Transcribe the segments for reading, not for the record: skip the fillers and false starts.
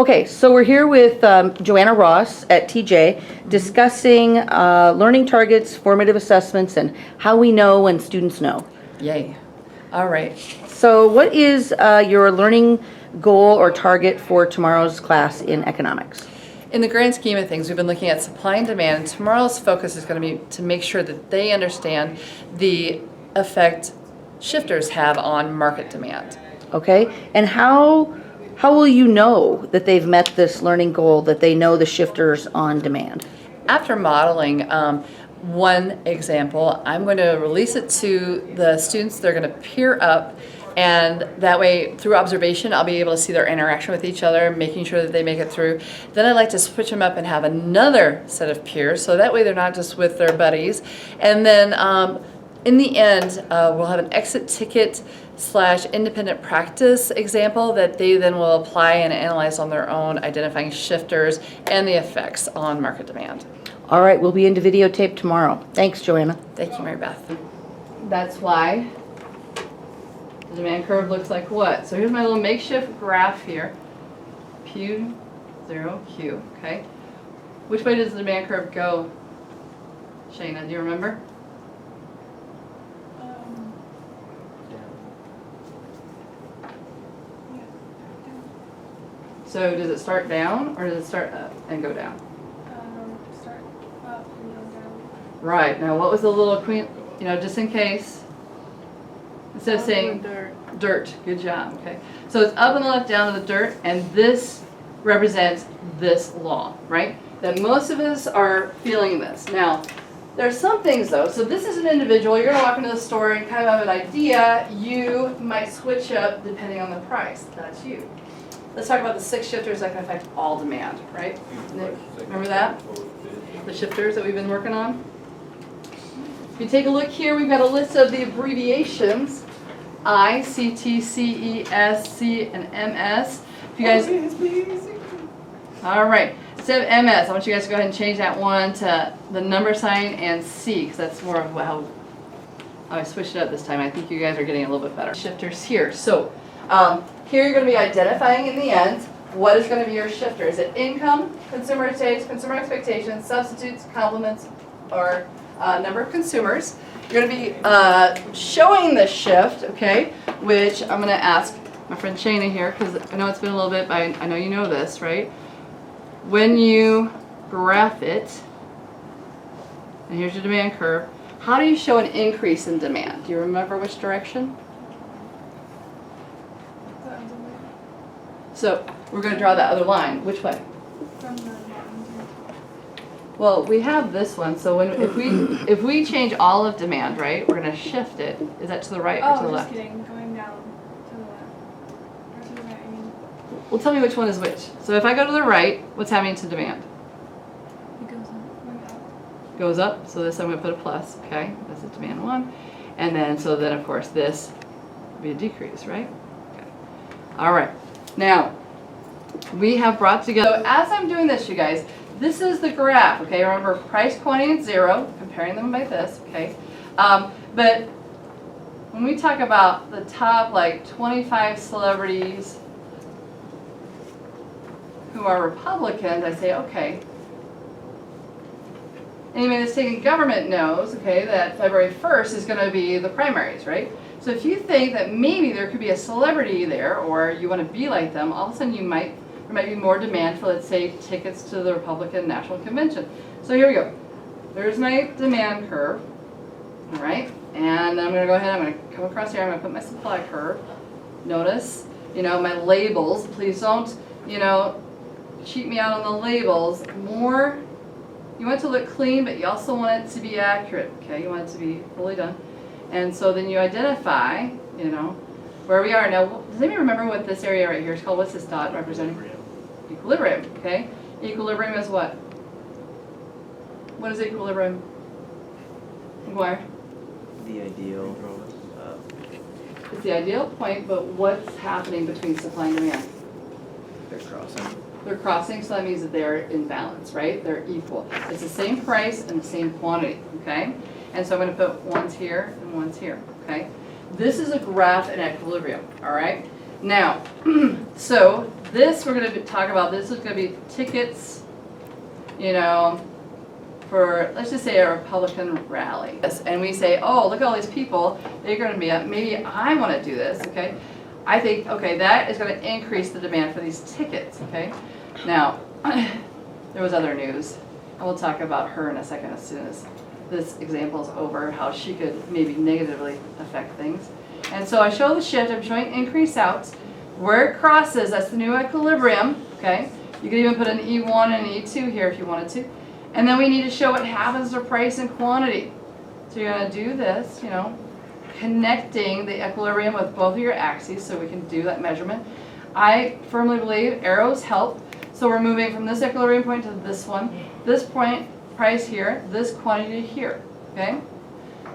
Okay, so we're here with Joanna Ross at TJ discussing learning targets, formative assessments, and how we know when students know. Yay. All right. So what is your learning goal or target for tomorrow's class in economics? In the grand scheme of things, we've been looking at supply and demand, and tomorrow's focus is going to be to make sure that they understand the effect shifters have on market demand. Okay, and how will you know that they've met this learning goal, that they know the shifters on demand? After modeling one example, I'm going to release it to the students. They're going to peer up, and that way, through observation, I'll be able to see their interaction with each other, making sure that they make it through. Then I like to switch them up and have another set of peers, so that way they're not just with their buddies. And then in the end, we'll have an exit ticket / independent practice example that they then will apply and analyze on their own, identifying shifters and the effects on market demand. All right, we'll be into videotape tomorrow. Thanks, Joanna. Thank you, Mary Beth. That's why the demand curve looks like what? So here's my little makeshift graph here. Q, 0, Q, okay? Which way does the demand curve go, Shayna, do you remember? So does it start down or does it start up and go down? Start up and go down. Right, now what was the little queen, just in case, instead of saying dirt, good job, okay. So it's up on the left, down to the dirt, and this represents this law, right? That most of us are feeling this. Now, there's some things though, so this is an individual, you're gonna walk into the store and kind of have an idea, you might switch up depending on the price, that's you. Let's talk about the 6 shifters that can affect all demand, right? Nick, remember that? The shifters that we've been working on? If you take a look here, we've got a list of the abbreviations. I, C, T, C, E, S, C, and MS. If you guys, all right, instead of MS, I want you guys to go ahead and change that one to the number sign and C, because that's more of how I switched it up this time. I think you guys are getting a little bit better. Shifters here. So here you're going to be identifying in the end what is going to be your shifter. Is it income, consumer taste, consumer expectations, substitutes, complements, or number of consumers? You're going to be showing the shift, okay, which I'm going to ask my friend Shayna here, because I know it's been a little bit, but I know you know this, right? When you graph it, and here's your demand curve, how do you show an increase in demand? Do you remember which direction? So we're going to draw that other line. Which way? From the bottom. Well, we have this one. So if we change all of demand, right, we're going to shift it. Is that to the right or to the Oh, left? just kidding. Going down to the left. Or to the right, I mean. Well, tell me which one is which. So if I go to the right, what's happening to demand? It goes up. Going up. Goes up. So this I'm going to put a plus. Okay, this is demand 1. And then, so then of course this would be a decrease, right? Okay. All right. Now, we have brought together, so as I'm doing this, you guys, this is the graph, okay? Remember, price, quantity, and 0, comparing them by this, okay? But when we talk about the top, 25 celebrities who are Republicans, I say, okay. Anybody that's taking government knows, okay, that February 1st is going to be the primaries, right? So if you think that maybe there could be a celebrity there, or you want to be like them, all of a sudden there might be more demand for, let's say, tickets to the Republican National Convention. So here we go. There's my demand curve, all right? And I'm going to go ahead, I'm going to come across here, I'm going to put my supply curve. Notice, my labels. Please don't, cheat me out on the labels. You want it to look clean, but you also want it to be accurate, okay? You want it to be fully done. And so then you identify, where we are. Now, does anybody remember what this area right here is called? What's this dot representing? Equilibrium, okay? Equilibrium is what? What is equilibrium? Where? The ideal. It's the ideal point, but what's happening between supply and demand? They're crossing. They're crossing, so that means that they're in balance, right? They're equal. It's the same price and the same quantity, okay? And so I'm going to put ones here and ones here, okay? This is a graph in equilibrium, all right? Now, so This, we're gonna talk about, this is gonna be tickets, you know, for, let's just say a Republican rally. And we say, oh, look at all these people, they're gonna be up, maybe I wanna do this, okay? I think, okay, that is gonna increase the demand for these tickets, okay? Now, there was other news, and we'll talk about her in a second as soon as this example is over, how she could maybe negatively affect things. And so I show the shift, I'm showing increase out. Where it crosses, that's the new equilibrium, okay? You could even put an E1 and an E2 here if you wanted to. And then we need to show what happens to price and quantity. So you're gonna do this, you know, connecting the equilibrium with both of your axes so we can do that measurement. I firmly believe arrows help. So we're moving from this equilibrium point to this one. This point, price here, this quantity here, okay?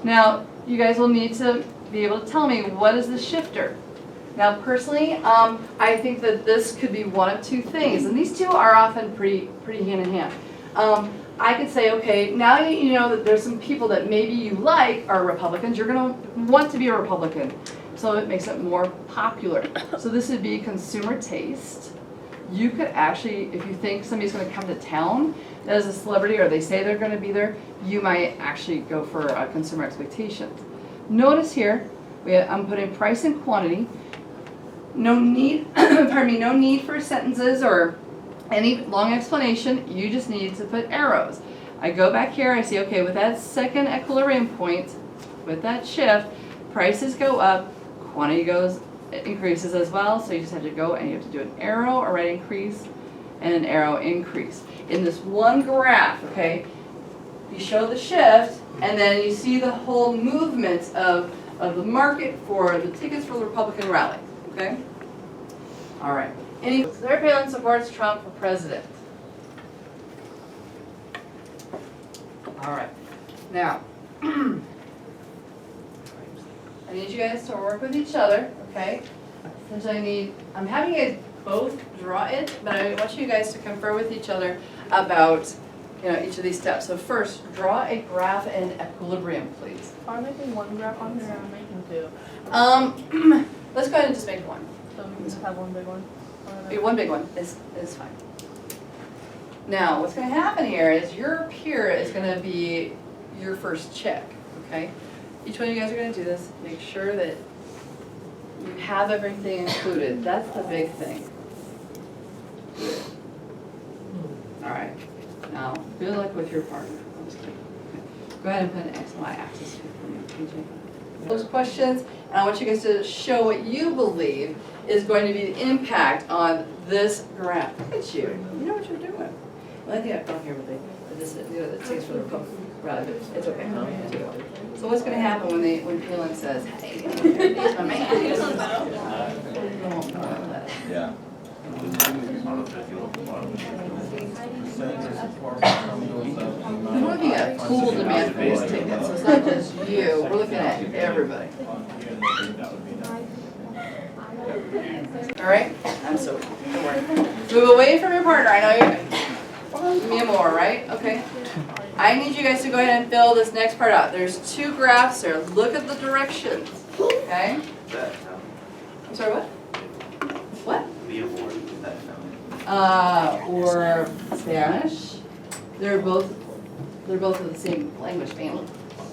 Now, you guys will need to be able to tell me, what is the shifter? Now, personally, I think that this could be one of two things, and these two are often pretty hand in hand. I could say, okay, now that you know that there's some people that maybe you like are Republicans, you're gonna want to be a Republican, so it makes it more popular. So this would be consumer taste. You could actually, if you think somebody's gonna come to town that is a celebrity or they say they're gonna be there, you might actually go for consumer expectations. Notice here, I'm putting price and quantity. No need, pardon me, no need for sentences or any long explanation. You just need to put arrows. I go back here, I see, okay, with that second equilibrium point, with that shift, prices go up, quantity increases as well. So you just have to go and you have to do an arrow, a red increase, and an arrow increase. In this one graph, okay, you show the shift, and then you see the whole movement of the market for the tickets for the Republican rally. Okay? All right. Sarah Palin supports Trump for president. All right. Now, I need you guys to work with each other, okay? Since I'm having you guys both draw it, but I want you guys to confer with each other about, you know, each of these steps. So first, draw a graph and equilibrium, please. Are we making one graph on here or am I making two? Let's go ahead and just make one. So we can just have one big one? One big one is fine. Now, what's going to happen here is your peer is going to be your first check, okay? Each one of you guys are going to do this. Make sure that you have everything included. That's the big thing. All right. Now, good luck with your partner. I'm just kidding. Okay. Go ahead and put an X and Y axis here for me, PJ. Those questions, and I want you guys to show what you believe is going to be the impact on this graph. Look at you. You know what you're doing. Well, I think I've gone here with this, you know, the tickets for the Republican rally, but it's okay. So what's going to happen when Palin says, hey, he's my man? Yeah. We're looking at full demand for these tickets, so it's not just you, we're looking at everybody. All right? I'm so, don't worry. Move away from your partner, I know you're, give me more, right? Okay. I need you guys to go ahead and fill this next part out. There's two graphs there, look at the directions, okay? I'm sorry, what? What? The award, is that Or Spanish. They're both of the same language family,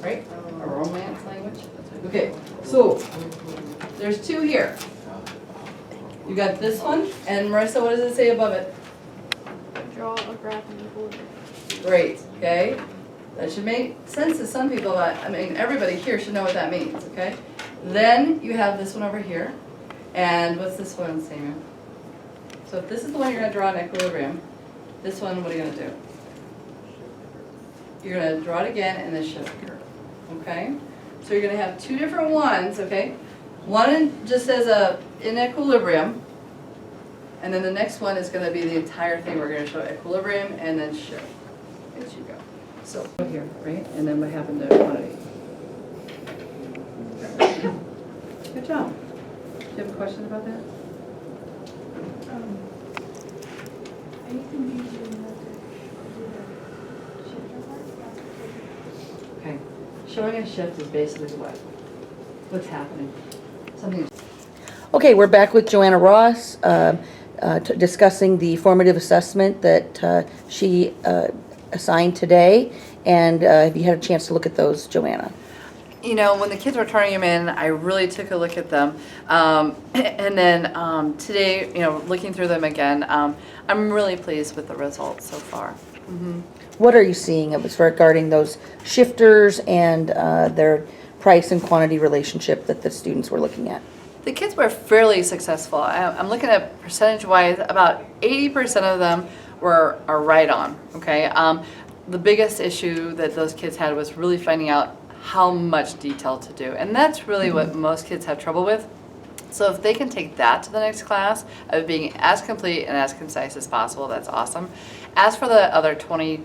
right? A Romance language. Okay, so there's two here. You got this one, and Marissa, what does it say above it? Draw a graph and equilibrium. Great, okay? That should make sense to some people, but I mean, everybody here should know what that means, okay? Then you have this one over here, and what's this one, Samuel? So if this is the one you're gonna draw an equilibrium, this one, what are you gonna do? You're gonna draw it again and then shift here, okay? So you're gonna have two different ones, okay? One just says in equilibrium, and then the next one is gonna be the entire thing. We're gonna show equilibrium and then shift. As you go. So here, right? And then what happened to quantity? Good job. Do you have a question about that? Anything you do in the shifter part? Okay. Showing a shift is basically what? What's happening? Something. Okay, we're back with Joanna Ross. discussing the formative assessment that she assigned today. And have you had a chance to look at those, Joanna? You know, when the kids were turning them in, I really took a look at them. And then today, you know, looking through them again, I'm really pleased with the results so far. What are you seeing as regarding those shifters and their price and quantity relationship that the students were looking at? The kids were fairly successful. I'm looking at percentage-wise, about 80% of them are right on, okay? The biggest issue that those kids had was really finding out how much detail to do. And that's really what most kids have trouble with. So if they can take that to the next class of being as complete and as concise as possible, that's awesome. As for the other 20%,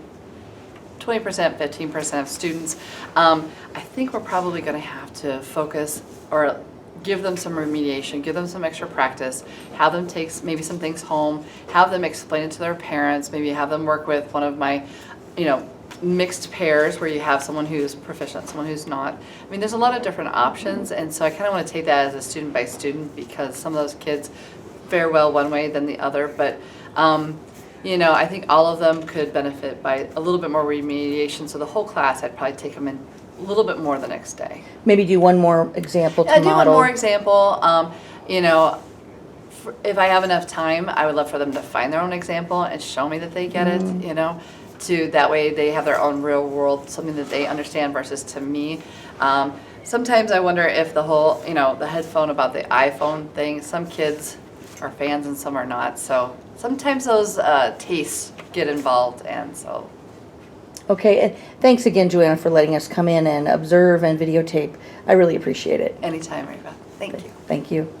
15% of students, I think we're probably going to have to focus or give them some remediation, give them some extra practice, have them take maybe some things home, have them explain it to their parents, maybe have them work with one of my, you know, mixed pairs where you have someone who's proficient, someone who's not. I mean, there's a lot of different options, and so I kind of want to take that as a student by student because some of those kids fare well one way than the other, but you know, I think all of them could benefit by a little bit more remediation, so the whole class, I'd probably take them in a little bit more the next day. Maybe do one more example to I do one model. more example. You know, if I have enough time, I would love for them to find their own example and show me that they get it, you know, to that way they have their own real world, something that they understand versus to me. Sometimes I wonder if the whole, you know, the headphone about the iPhone thing, some kids are fans and some are not. So sometimes those tastes get involved, and so. Okay, and thanks again, Joanna, for letting us come in and observe and videotape. I really appreciate it. Anytime, Reba. Thank you. Thank you.